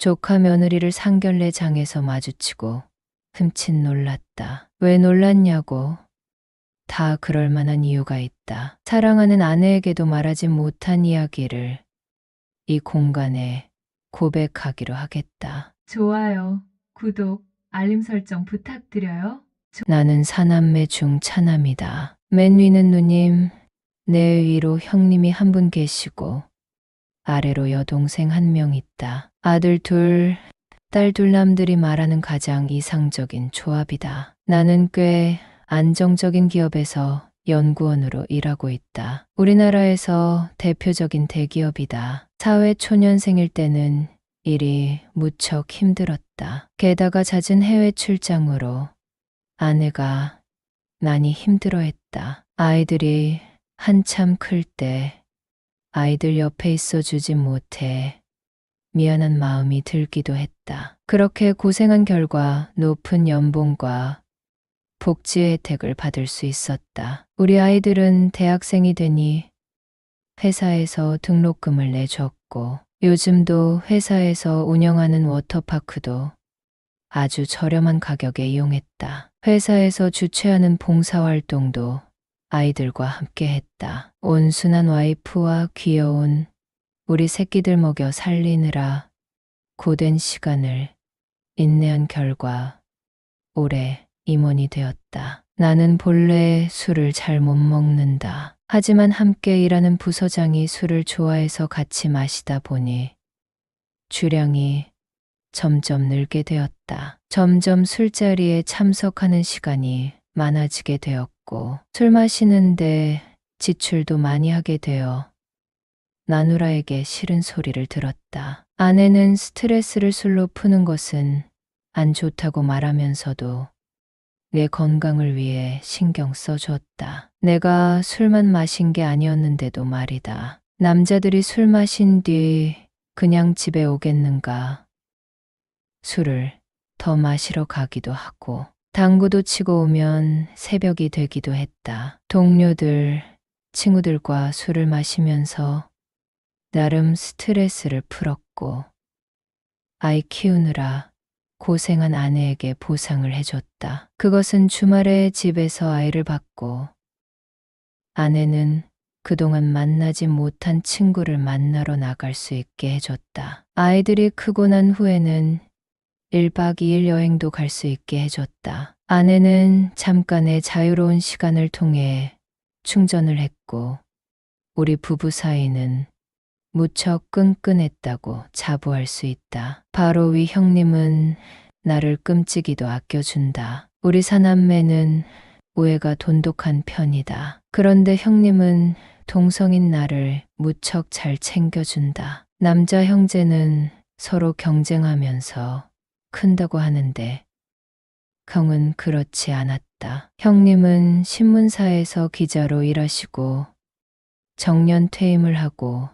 조카 며느리를 상견례장에서 마주치고 흠칫 놀랐다. 왜 놀랐냐고. 다 그럴 만한 이유가 있다. 사랑하는 아내에게도 말하지 못한 이야기를 이 공간에 고백하기로 하겠다. 좋아요, 구독, 알림 설정 부탁드려요. 나는 사남매 중 차남이다. 맨 위는 누님, 내 위로 형님이 한 분 계시고 아래로 여동생 한 명 있다. 아들 둘, 딸 둘 남들이 말하는 가장 이상적인 조합이다. 나는 꽤 안정적인 기업에서 연구원으로 일하고 있다. 우리나라에서 대표적인 대기업이다. 사회 초년생일 때는 일이 무척 힘들었다. 게다가 잦은 해외 출장으로 아내가 많이 힘들어했다. 아이들이 한참 클 때 아이들 옆에 있어 주지 못해 미안한 마음이 들기도 했다. 그렇게 고생한 결과 높은 연봉과 복지 혜택을 받을 수 있었다. 우리 아이들은 대학생이 되니 회사에서 등록금을 내줬고 요즘도 회사에서 운영하는 워터파크도 아주 저렴한 가격에 이용했다. 회사에서 주최하는 봉사활동도 아이들과 함께 했다. 온순한 와이프와 귀여운 우리 새끼들 먹여 살리느라 고된 시간을 인내한 결과 올해 임원이 되었다. 나는 본래 술을 잘 못 먹는다. 하지만 함께 일하는 부서장이 술을 좋아해서 같이 마시다 보니 주량이 점점 늘게 되었다. 점점 술자리에 참석하는 시간이 많아지게 되었고 술 마시는데 지출도 많이 하게 되어 나누라에게 싫은 소리를 들었다. 아내는 스트레스를 술로 푸는 것은 안 좋다고 말하면서도 내 건강을 위해 신경 써줬다. 내가 술만 마신 게 아니었는데도 말이다. 남자들이 술 마신 뒤 그냥 집에 오겠는가. 술을 더 마시러 가기도 하고 당구도 치고 오면 새벽이 되기도 했다. 동료들, 친구들과 술을 마시면서 나름 스트레스를 풀었고 아이 키우느라 고생한 아내에게 보상을 해줬다. 그것은 주말에 집에서 아이를 받고 아내는 그동안 만나지 못한 친구를 만나러 나갈 수 있게 해줬다. 아이들이 크고 난 후에는 1박 2일 여행도 갈 수 있게 해줬다. 아내는 잠깐의 자유로운 시간을 통해 충전을 했고 우리 부부 사이는 무척 끈끈했다고 자부할 수 있다. 바로 위 형님은 나를 끔찍이도 아껴준다. 우리 사남매는 우애가 돈독한 편이다. 그런데 형님은 동성인 나를 무척 잘 챙겨준다. 남자 형제는 서로 경쟁하면서 큰다고 하는데 형은 그렇지 않았다. 형님은 신문사에서 기자로 일하시고 정년 퇴임을 하고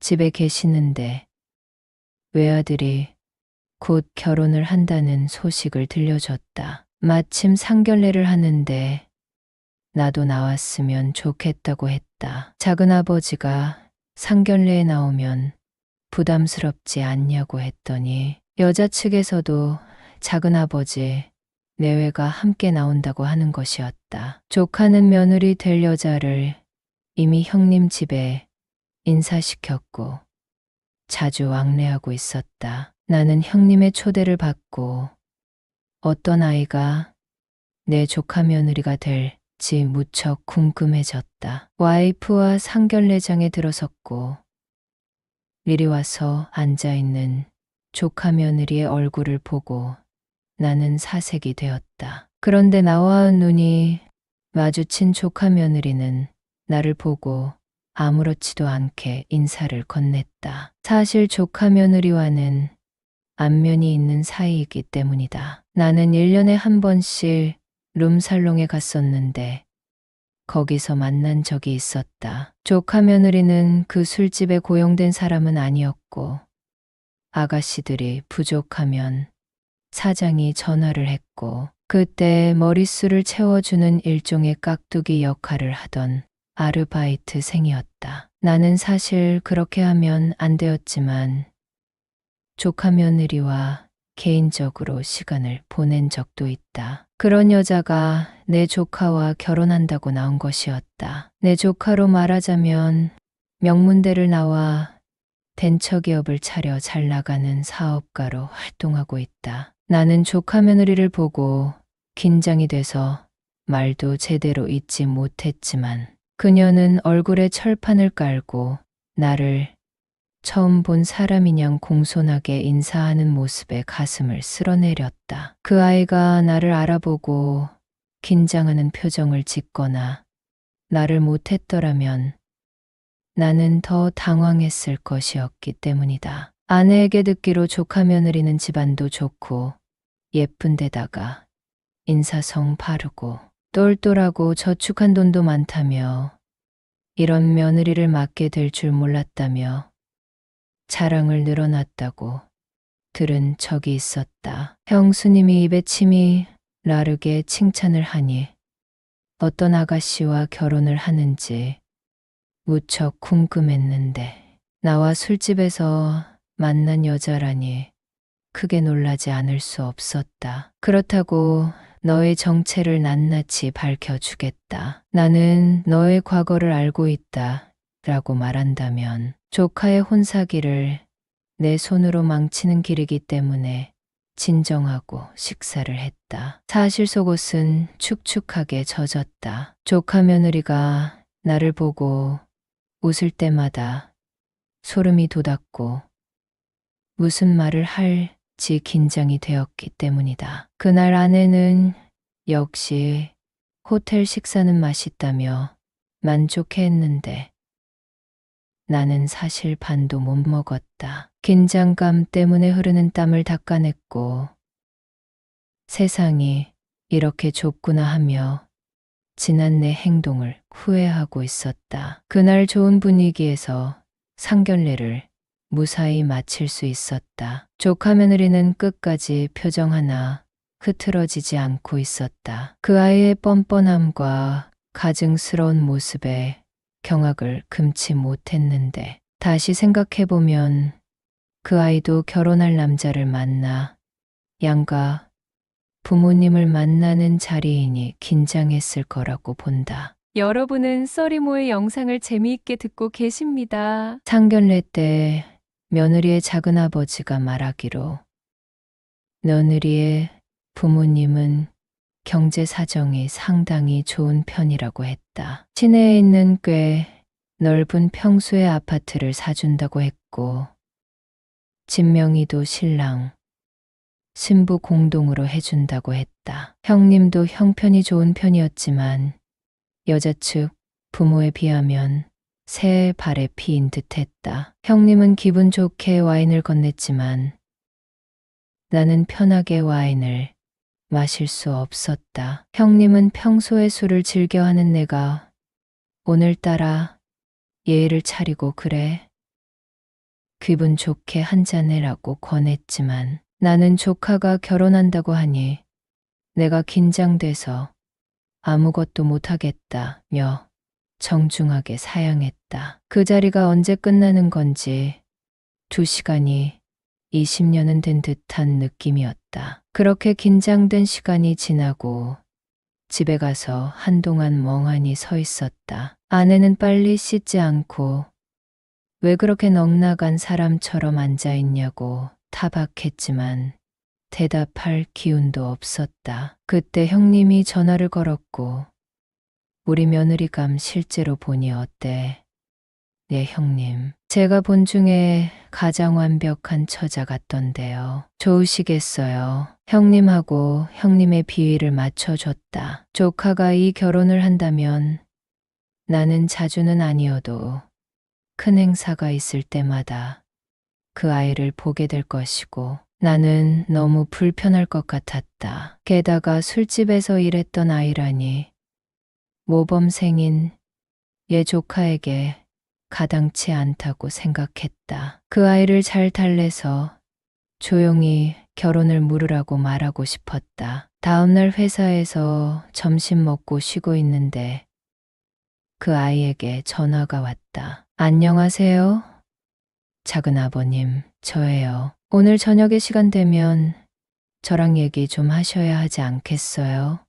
집에 계시는데 외아들이 곧 결혼을 한다는 소식을 들려줬다. 마침 상견례를 하는데 나도 나왔으면 좋겠다고 했다. 작은 아버지가 상견례에 나오면 부담스럽지 않냐고 했더니 여자 측에서도 작은 아버지 내외가 함께 나온다고 하는 것이었다. 조카는 며느리 될 여자를 이미 형님 집에 인사시켰고 자주 왕래하고 있었다. 나는 형님의 초대를 받고 어떤 아이가 내 조카 며느리가 될지 무척 궁금해졌다. 와이프와 상견례장에 들어섰고 미리 와서 앉아있는 조카 며느리의 얼굴을 보고 나는 사색이 되었다. 그런데 나와 눈이 마주친 조카 며느리는 나를 보고 아무렇지도 않게 인사를 건넸다. 사실 조카 며느리와는 안면이 있는 사이이기 때문이다. 나는 1년에 한 번씩 룸살롱에 갔었는데 거기서 만난 적이 있었다. 조카 며느리는 그 술집에 고용된 사람은 아니었고 아가씨들이 부족하면 사장이 전화를 했고 그때 머릿수를 채워주는 일종의 깍두기 역할을 하던 아르바이트생이었다. 나는 사실 그렇게 하면 안 되었지만 조카 며느리와 개인적으로 시간을 보낸 적도 있다. 그런 여자가 내 조카와 결혼한다고 나온 것이었다. 내 조카로 말하자면 명문대를 나와 벤처기업을 차려 잘 나가는 사업가로 활동하고 있다. 나는 조카 며느리를 보고 긴장이 돼서 말도 제대로 잇지 못했지만 그녀는 얼굴에 철판을 깔고 나를 처음 본 사람이냥 공손하게 인사하는 모습에 가슴을 쓸어내렸다. 그 아이가 나를 알아보고 긴장하는 표정을 짓거나 나를 못했더라면 나는 더 당황했을 것이었기 때문이다. 아내에게 듣기로 조카 며느리는 집안도 좋고 예쁜 데다가 인사성 바르고 똘똘하고 저축한 돈도 많다며 이런 며느리를 맡게 될 줄 몰랐다며 자랑을 늘어놨다고 들은 적이 있었다. 형수님이 입에 침이 나르게 칭찬을 하니 어떤 아가씨와 결혼을 하는지 무척 궁금했는데 나와 술집에서 만난 여자라니 크게 놀라지 않을 수 없었다. 그렇다고 너의 정체를 낱낱이 밝혀주겠다. 나는 너의 과거를 알고 있다. 라고 말한다면 조카의 혼사기를 내 손으로 망치는 길이기 때문에 진정하고 식사를 했다. 사실 속옷은 축축하게 젖었다. 조카 며느리가 나를 보고 웃을 때마다 소름이 돋았고 무슨 말을 할지 긴장이 되었기 때문이다. 그날 아내는 역시 호텔 식사는 맛있다며 만족해했는데 나는 사실 반도 못 먹었다. 긴장감 때문에 흐르는 땀을 닦아냈고 세상이 이렇게 좁구나 하며 지난 내 행동을 후회하고 있었다. 그날 좋은 분위기에서 상견례를 무사히 마칠 수 있었다. 조카 며느리는 끝까지 표정 하나 흐트러지지 않고 있었다. 그 아이의 뻔뻔함과 가증스러운 모습에 경악을 금치 못했는데 다시 생각해보면 그 아이도 결혼할 남자를 만나 양가 부모님을 만나는 자리이니 긴장했을 거라고 본다. 여러분은 써리모의 영상을 재미있게 듣고 계십니다. 상견례 때 며느리의 작은아버지가 말하기로 며느리의 부모님은 경제 사정이 상당히 좋은 편이라고 했다. 시내에 있는 꽤 넓은 평수의 아파트를 사준다고 했고 진명이도 신랑, 신부 공동으로 해준다고 했다. 형님도 형편이 좋은 편이었지만 여자 측 부모에 비하면 새의 발에 피인 듯했다. 형님은 기분 좋게 와인을 건넸지만 나는 편하게 와인을 마실 수 없었다. 형님은 평소에 술을 즐겨하는 내가 오늘따라 예의를 차리고 그래. 기분 좋게 한잔 해라고 권했지만 나는 조카가 결혼한다고 하니 내가 긴장돼서 아무것도 못하겠다며 정중하게 사양했다. 그 자리가 언제 끝나는 건지 2시간이 20년은 된 듯한 느낌이었다. 그렇게 긴장된 시간이 지나고 집에 가서 한동안 멍하니 서 있었다. 아내는 빨리 씻지 않고 왜 그렇게 넉나간 사람처럼 앉아 있냐고 타박했지만 대답할 기운도 없었다. 그때 형님이 전화를 걸었고 우리 며느리감 실제로 보니 어때? 네 형님. 제가 본 중에 가장 완벽한 처자 같던데요. 좋으시겠어요. 형님하고 형님의 비위를 맞춰줬다. 조카가 이 결혼을 한다면 나는 자주는 아니어도 큰 행사가 있을 때마다 그 아이를 보게 될 것이고 나는 너무 불편할 것 같았다. 게다가 술집에서 일했던 아이라니 모범생인 얘 조카에게 가당치 않다고 생각했다. 그 아이를 잘 달래서 조용히 결혼을 물으라고 말하고 싶었다. 다음날 회사에서 점심 먹고 쉬고 있는데 그 아이에게 전화가 왔다. 안녕하세요. 작은 아버님, 저예요. 오늘 저녁에 시간 되면 저랑 얘기 좀 하셔야 하지 않겠어요?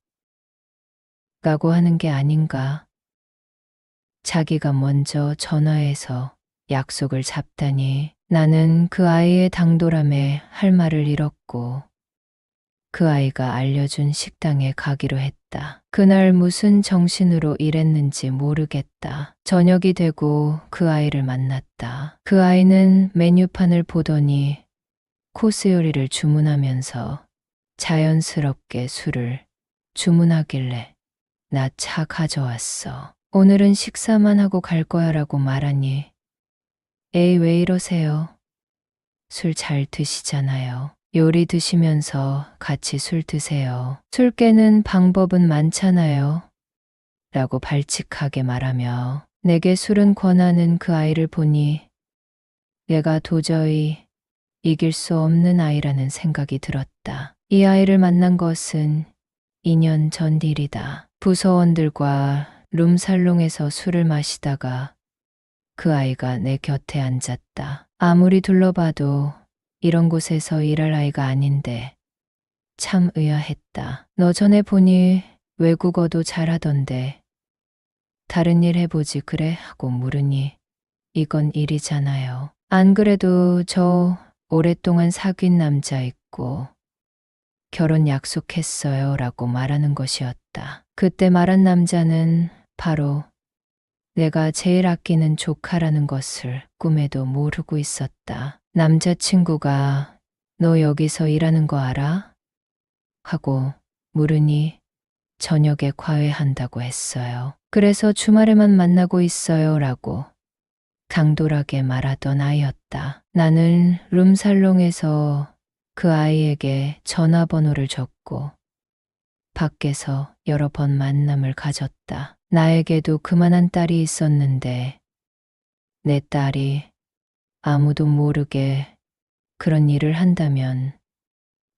라고 하는 게 아닌가. 자기가 먼저 전화해서 약속을 잡다니 나는 그 아이의 당돌함에 할 말을 잃었고 그 아이가 알려준 식당에 가기로 했다. 그날 무슨 정신으로 일했는지 모르겠다. 저녁이 되고 그 아이를 만났다. 그 아이는 메뉴판을 보더니 코스 요리를 주문하면서 자연스럽게 술을 주문하길래 나 차 가져왔어. 오늘은 식사만 하고 갈 거야 라고 말하니 에이 왜 이러세요? 술 잘 드시잖아요. 요리 드시면서 같이 술 드세요. 술 깨는 방법은 많잖아요. 라고 발칙하게 말하며 내게 술은 권하는 그 아이를 보니 얘가 도저히 이길 수 없는 아이라는 생각이 들었다. 이 아이를 만난 것은 2년 전 일이다. 부서원들과 룸살롱에서 술을 마시다가 그 아이가 내 곁에 앉았다. 아무리 둘러봐도 이런 곳에서 일할 아이가 아닌데 참 의아했다. 너 전에 보니 외국어도 잘하던데 다른 일 해보지 그래? 하고 물으니 이건 일이잖아요. 안 그래도 저 오랫동안 사귄 남자 있고 결혼 약속했어요 라고 말하는 것이었다. 그때 말한 남자는 바로 내가 제일 아끼는 조카라는 것을 꿈에도 모르고 있었다. 남자친구가 너 여기서 일하는 거 알아? 하고 물으니 저녁에 과외한다고 했어요. 그래서 주말에만 만나고 있어요 라고 당돌하게 말하던 아이였다. 나는 룸살롱에서 그 아이에게 전화번호를 줬고 밖에서 여러 번 만남을 가졌다. 나에게도 그만한 딸이 있었는데 내 딸이 아무도 모르게 그런 일을 한다면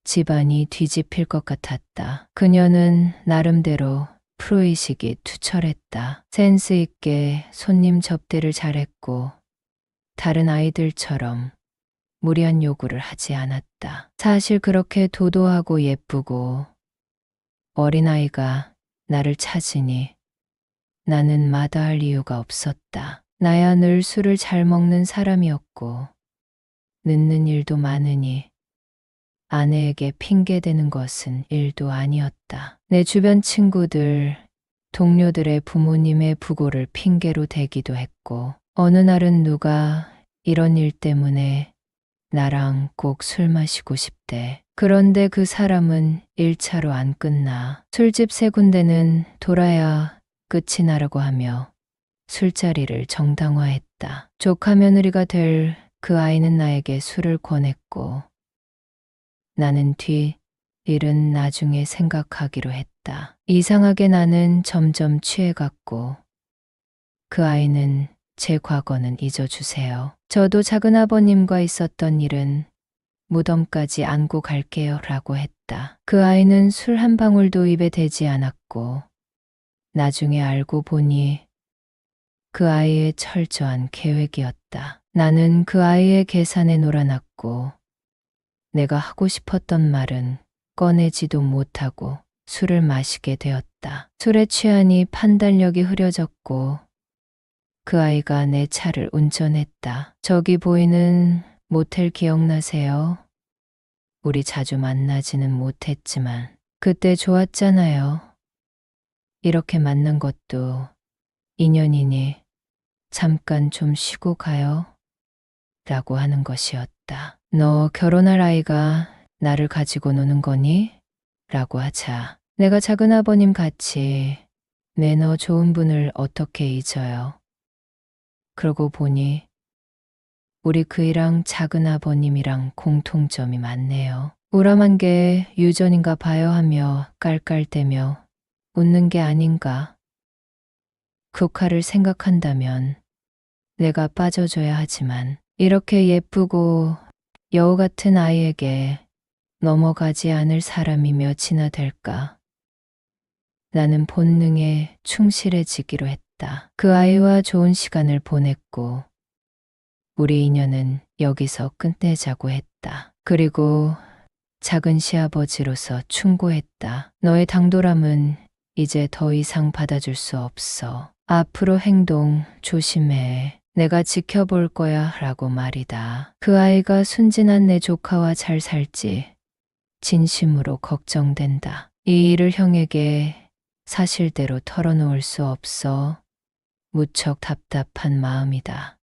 집안이 뒤집힐 것 같았다. 그녀는 나름대로 프로의식이 투철했다. 센스 있게 손님 접대를 잘했고 다른 아이들처럼 무리한 요구를 하지 않았다. 사실 그렇게 도도하고 예쁘고 어린아이가 나를 찾으니 나는 마다할 이유가 없었다. 나야 늘 술을 잘 먹는 사람이었고 늦는 일도 많으니 아내에게 핑계대는 것은 일도 아니었다. 내 주변 친구들, 동료들의 부모님의 부고를 핑계로 대기도 했고 어느 날은 누가 이런 일 때문에 나랑 꼭 술 마시고 싶대. 그런데 그 사람은 1차로 안 끝나. 술집 3군데는 돌아야 끝이 나라고 하며 술자리를 정당화했다. 조카 며느리가 될 그 아이는 나에게 술을 권했고 나는 뒤 일은 나중에 생각하기로 했다. 이상하게 나는 점점 취해갔고 그 아이는 제 과거는 잊어주세요. 저도 작은아버님과 있었던 일은 무덤까지 안고 갈게요 라고 했다. 그 아이는 술 한 방울도 입에 대지 않았고 나중에 알고 보니 그 아이의 철저한 계획이었다. 나는 그 아이의 계산에 놀아났고 내가 하고 싶었던 말은 꺼내지도 못하고 술을 마시게 되었다. 술에 취하니 판단력이 흐려졌고 그 아이가 내 차를 운전했다. 저기 보이는 모텔 기억나세요? 우리 자주 만나지는 못했지만 그때 좋았잖아요. 이렇게 만난 것도 인연이니 잠깐 좀 쉬고 가요. 라고 하는 것이었다. 너 결혼할 아이가 나를 가지고 노는 거니? 라고 하자 내가 작은아버님 같이 매너 좋은 분을 어떻게 잊어요? 그러고 보니 우리 그이랑 작은아버님이랑 공통점이 많네요. 우람한 게 유전인가 봐요 하며 깔깔대며 웃는 게 아닌가. 국화를 생각한다면 내가 빠져줘야 하지만 이렇게 예쁘고 여우 같은 아이에게 넘어가지 않을 사람이 몇이나 될까. 나는 본능에 충실해지기로 했다. 그 아이와 좋은 시간을 보냈고 우리 인연은 여기서 끝내자고 했다. 그리고 작은 시아버지로서 충고했다. 너의 당돌함은 이제 더 이상 받아줄 수 없어. 앞으로 행동 조심해. 내가 지켜볼 거야 라고 말이다. 그 아이가 순진한 내 조카와 잘 살지 진심으로 걱정된다. 이 일을 형에게 사실대로 털어놓을 수 없어 무척 답답한 마음이다.